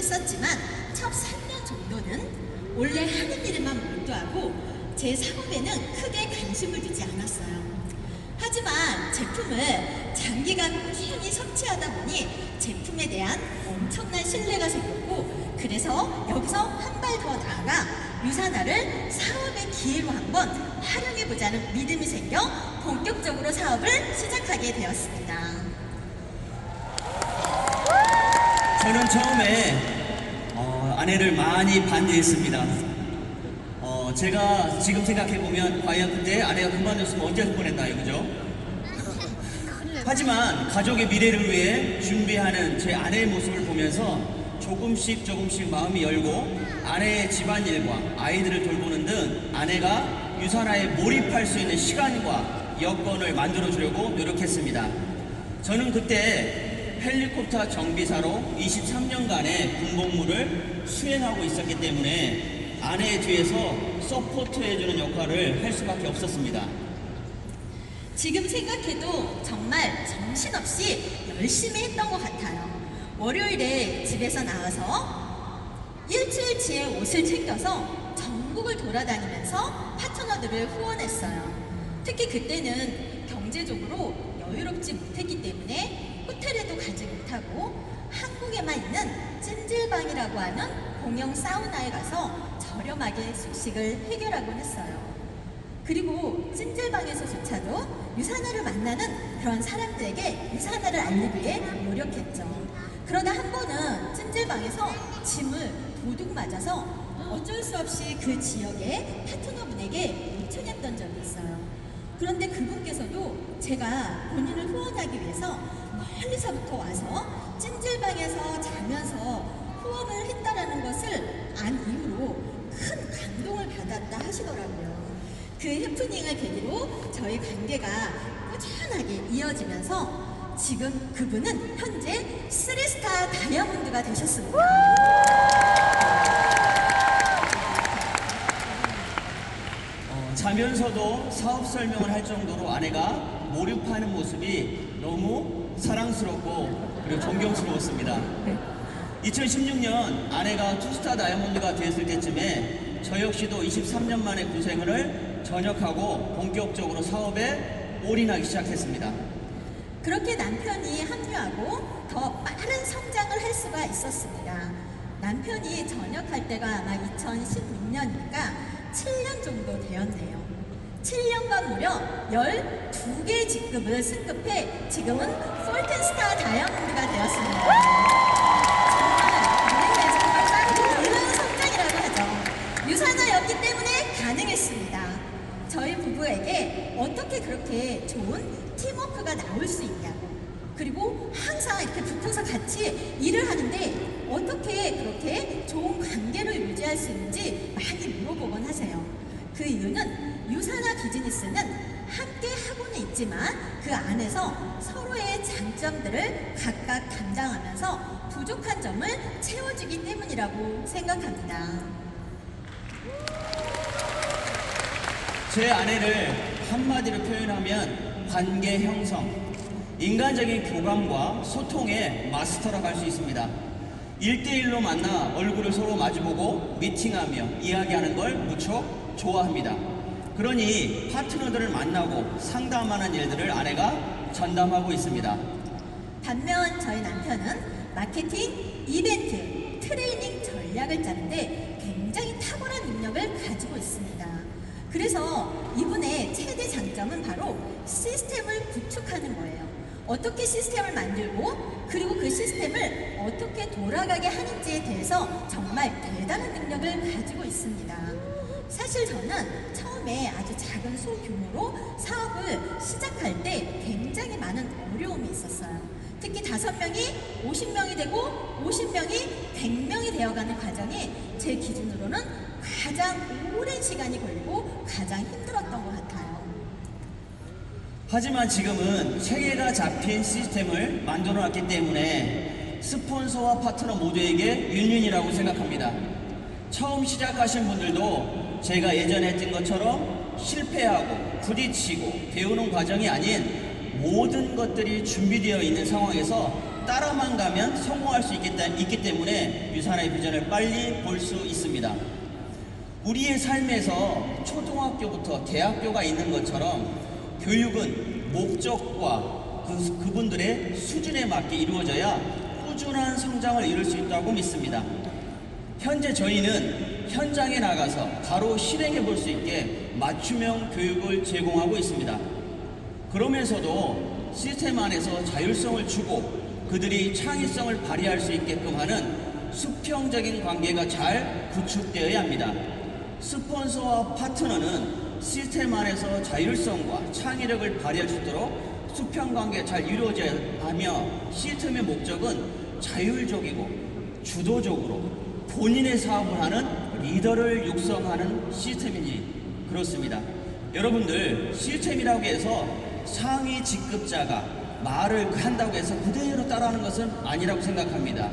했었지만 첫 3년 정도는 원래 하는 일에만 몰두하고 제 사업에는 크게 관심을 두지 않았어요. 하지만 제품을 장기간 꾸준히 섭취하다 보니 제품에 대한 엄청난 신뢰가 생겼고, 그래서 여기서 한 발 더 나아가 유산화를 사업의 기회로 한번 활용해보자는 믿음이 생겨 본격적으로 사업을 시작하게 되었습니다. 저는 처음에 아내를 많이 반대했습니다. 제가 지금 생각해보면 과연 그때 아내가 그만뒀으면 어쩔 뻔했나요, 그죠? 하지만 가족의 미래를 위해 준비하는 제 아내의 모습을 보면서 조금씩 마음이 열고 아내의 집안일과 아이들을 돌보는 등 아내가 유산화에 몰입할 수 있는 시간과 여건을 만들어주려고 노력했습니다. 저는 그때 헬리콥터 정비사로 23년간의 군복무를 수행하고 있었기 때문에 아내의 뒤에서 서포트해주는 역할을 할 수밖에 없었습니다. 지금 생각해도 정말 정신없이 열심히 했던 것 같아요. 월요일에 집에서 나와서 일주일치의 옷을 챙겨서 전국을 돌아다니면서 파트너들을 후원했어요. 특히 그때는 경제적으로 여유롭지 못했기 때문에 호텔에도 가지 못하고 한국에만 있는 찜질방이라고 하는 공영 사우나에 가서 저렴하게 숙식을 해결하곤 했어요. 그리고 찜질방에서조차도 유산화를 만나는 그런 사람들에게 유산화를 알리기 위해 노력했죠. 그러다 한 번은 찜질방에서 짐을 도둑 맞아서 어쩔 수 없이 그 지역의 파트너분에게 요청했던 적이 있어요. 그런데 그분께서도 제가 본인을 후원하기 위해서 멀리서부터 와서 찜질방에서 자면서 후원을 했다라는 것을 안 이후로 큰 감동을 받았다 하시더라고요. 그 해프닝을 계기로 저희 관계가 꾸준하게 이어지면서 지금 그분은 현재 3스타 다이아몬드가 되셨습니다. 자면서도 사업 설명을 할 정도로 아내가 몰입하는 모습이 너무 사랑스럽고 그리고 존경스러웠습니다. 2016년 아내가 2스타 다이아몬드가 되었을 때쯤에 저 역시도 23년 만에 고생을 전역하고 본격적으로 사업에 올인하기 시작했습니다. 그렇게 남편이 합류하고 더 빠른 성장을 할 수가 있었습니다. 남편이 전역할 때가 아마 2016년이니까 7년 정도 되었네요. 7년간 무려 12개 직급을 승급해 지금은 폴텐스타 다이아몬드가 되었습니다. 정말 빠르고 놀라운 성장이라고 하죠. 유산화였기 때문에 가능했습니다. 저희 부부에게 어떻게 그렇게 좋은 팀워크가 나올 수 있냐고, 그리고 항상 이렇게 붙어서 같이 일을 하는데 어떻게 그렇게 좋은 관계를 유지할 수 있는지 많이 물어보곤 하세요. 그 이유는 유산화 비즈니스는 함께 하고는 있지만 그 안에서 서로의 장점들을 각각 담당하면서 부족한 점을 채워주기 때문이라고 생각합니다. 제 아내를 한마디로 표현하면 관계 형성, 인간적인 교감과 소통의 마스터라고 할 수 있습니다. 1대1로 만나 얼굴을 서로 마주보고 미팅하며 이야기하는 걸 무척 좋아합니다. 그러니 파트너들을 만나고 상담하는 일들을 아내가 전담하고 있습니다. 반면 저희 남편은 마케팅, 이벤트, 트레이닝 전략을 짜는데 굉장히 탁월한 능력을 가지고 있습니다. 그래서 이분의 최대 장점은 바로 시스템을 구축하는 거예요. 어떻게 시스템을 만들고 그리고 그 시스템을 어떻게 돌아가게 하는지에 대해서 정말 대단한 능력을 가지고 있습니다. 사실 저는 처음에 아주 작은 소규모로 사업을 시작할 때 굉장히 많은 어려움이 있었어요. 특히 5명이 50명이 되고 50명이 100명이 되어가는 과정이 제 기준으로는 가장 오랜 시간이 걸리고 가장 힘들었던 것 같아요. 하지만 지금은 체계가 잡힌 시스템을 만들어놨기 때문에 스폰서와 파트너 모두에게 윈윈이라고 생각합니다. 처음 시작하신 분들도 제가 예전에 했던 것처럼 실패하고 부딪히고 배우는 과정이 아닌 모든 것들이 준비되어 있는 상황에서 따라만 가면 성공할 수 있기 때문에 유산화의 비전을 빨리 볼 수 있습니다. 우리의 삶에서 초등학교부터 대학교가 있는 것처럼 교육은 목적과 그분들의 수준에 맞게 이루어져야 꾸준한 성장을 이룰 수 있다고 믿습니다. 현재 저희는 현장에 나가서 바로 실행해 볼 수 있게 맞춤형 교육을 제공하고 있습니다. 그러면서도 시스템 안에서 자율성을 주고 그들이 창의성을 발휘할 수 있게끔 하는 수평적인 관계가 잘 구축되어야 합니다. 스폰서와 파트너는 시스템 안에서 자율성과 창의력을 발휘할 수 있도록 수평관계가 잘 이루어져야 하며 시스템의 목적은 자율적이고 주도적으로 본인의 사업을 하는 리더를 육성하는 시스템이니 그렇습니다. 여러분들 시스템이라고 해서 상위 직급자가 말을 한다고 해서 그대로 따라하는 것은 아니라고 생각합니다.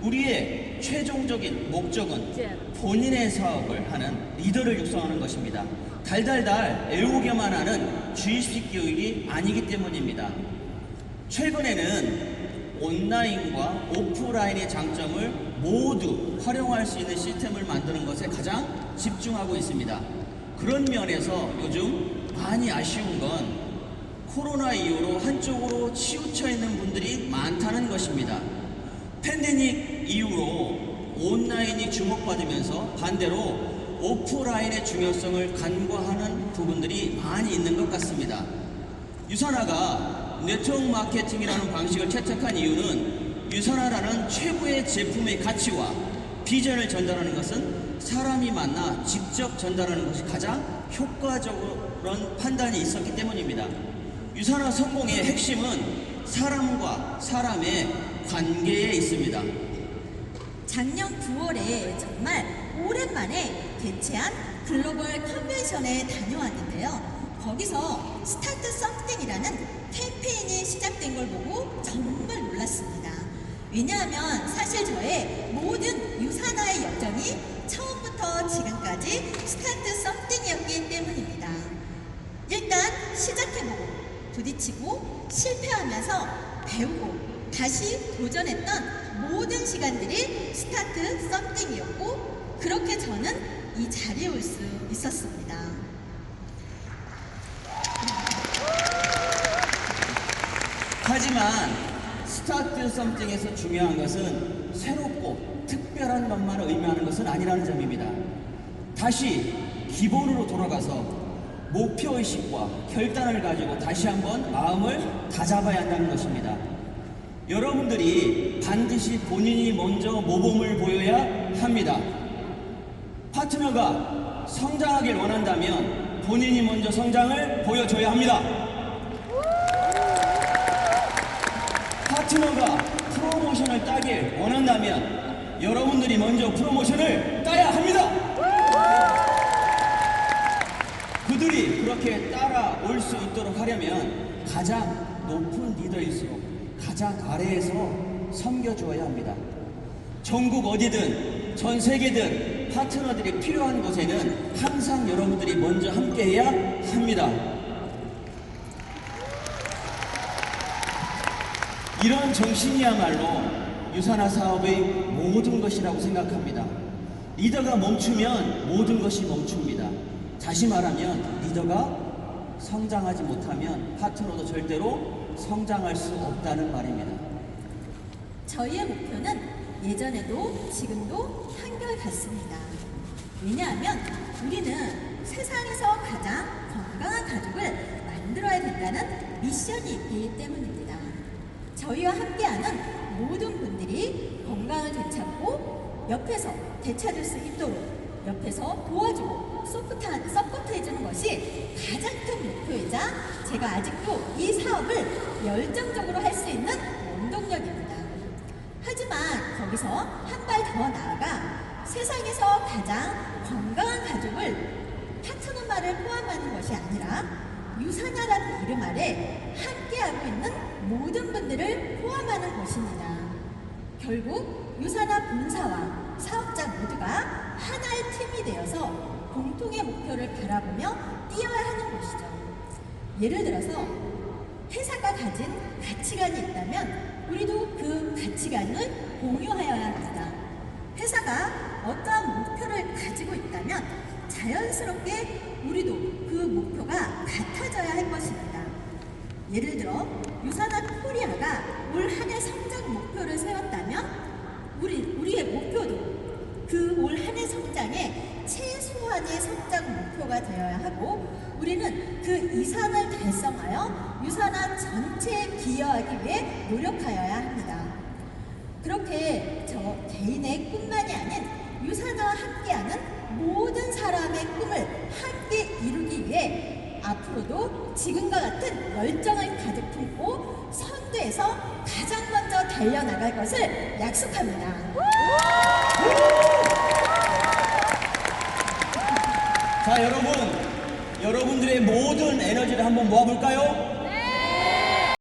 우리의 최종적인 목적은 본인의 사업을 하는 리더를 육성하는 것입니다. 달달달 애우게만 하는 주입식 교육이 아니기 때문입니다. 최근에는 온라인과 오프라인의 장점을 모두 활용할 수 있는 시스템을 만드는 것에 가장 집중하고 있습니다. 그런 면에서 요즘 많이 아쉬운 건 코로나 이후로 한쪽으로 치우쳐 있는 분들이 많다는 것입니다. 팬데믹 이후로 온라인이 주목받으면서 반대로 오프라인의 중요성을 간과하는 부분들이 많이 있는 것 같습니다. 유산화가 네트워크 마케팅이라는 방식을 채택한 이유는 유산화라는 최고의 제품의 가치와 비전을 전달하는 것은 사람이 만나 직접 전달하는 것이 가장 효과적인 판단이 있었기 때문입니다. 유산화 성공의 핵심은 사람과 사람의 관계에 있습니다. 작년 9월에 정말 오랜만에 개최한 글로벌 컨벤션에 다녀왔는데요. 거기서 스타트 썸띵이라는 캠페인이 시작된 걸 보고 정말 놀랐습니다. 왜냐하면 사실 저의 모든 유산화의 여정이 처음부터 지금까지 스타트 썸띵이었기 때문입니다. 일단 시작해보고 부딪히고 실패하면서 배우고 다시 도전했던 모든 시간들이 스타트 썸띵이었고 그렇게 저는 이 자리에 올 수 있었습니다. 하지만 스타트 썸띵에서 중요한 것은 새롭고 특별한 것만 의미하는 것은 아니라는 점입니다. 다시 기본으로 돌아가서 목표의식과 결단을 가지고 다시 한번 마음을 다잡아야 한다는 것입니다. 여러분들이 반드시 본인이 먼저 모범을 보여야 합니다. 파트너가 성장하길 원한다면 본인이 먼저 성장을 보여줘야 합니다. 파트너가 프로모션을 따길 원한다면 여러분들이 먼저 프로모션을 따야 합니다. 그들이 그렇게 따라올 수 있도록 하려면 가장 높은 리더일수록 가장 아래에서 섬겨주어야 합니다. 전국 어디든 전 세계든 파트너들이 필요한 곳에는 항상 여러분들이 먼저 함께해야 합니다. 이런 정신이야말로 유산화 사업의 모든 것이라고 생각합니다. 리더가 멈추면 모든 것이 멈춥니다. 다시 말하면 리더가 성장하지 못하면 파트너도 절대로 성장할 수 없다는 말입니다. 저희의 목표는 예전에도 지금도 한결같습니다. 왜냐하면 우리는 세상에서 가장 건강한 가족을 만들어야 된다는 미션이 있기 때문입니다. 저희와 함께하는 모든 분들이 건강을 되찾고 옆에서 되찾을 수 있도록 옆에서 도와주고 서포트해주는 것이 가장 큰 목표이자 제가 아직도 이 사업을 열정적으로 할 수 있는 원동력입니다. 하지만 거기서 한 발 더 나아가 세상에서 가장 건강한 가족을 파트너만을 포함하는 것이 아니라 유산화라는 이름 아래 함께하고 있는 모든 분들을 포함하는 것입니다. 결국 유산화 본사와 사업자 모두가 하나의 팀이 되어서 공통의 목표를 바라보며 뛰어야 하는 것이죠. 예를 들어서 회사가 가진 가치관이 있다면 우리도 그 가치관을 공유하여야 합니다. 회사가 어떠한 목표를 가지고 있다면 자연스럽게 우리도 그 목표가 같아져야 할 것입니다. 예를 들어 유산화 코리아가 올 한 해 성장 목표를 세웠다면 우리의 목표도 그 올 한 해 성장의 최소한의 성장 목표가 되어야 하고, 우리는 그 이상을 달성하여 유산화 전체에 기여하기 위해 노력하여야 합니다. 그렇게 저 개인의 꿈만이 아닌 유산화와 함께하는 모든 사람의 꿈을 함께 이루기 위해 앞으로도 지금과 같은 열정을 가득 품고 선두에서 가장 먼저 달려나갈 것을 약속합니다. 자, 여러분들의 모든 에너지를 한번 모아볼까요?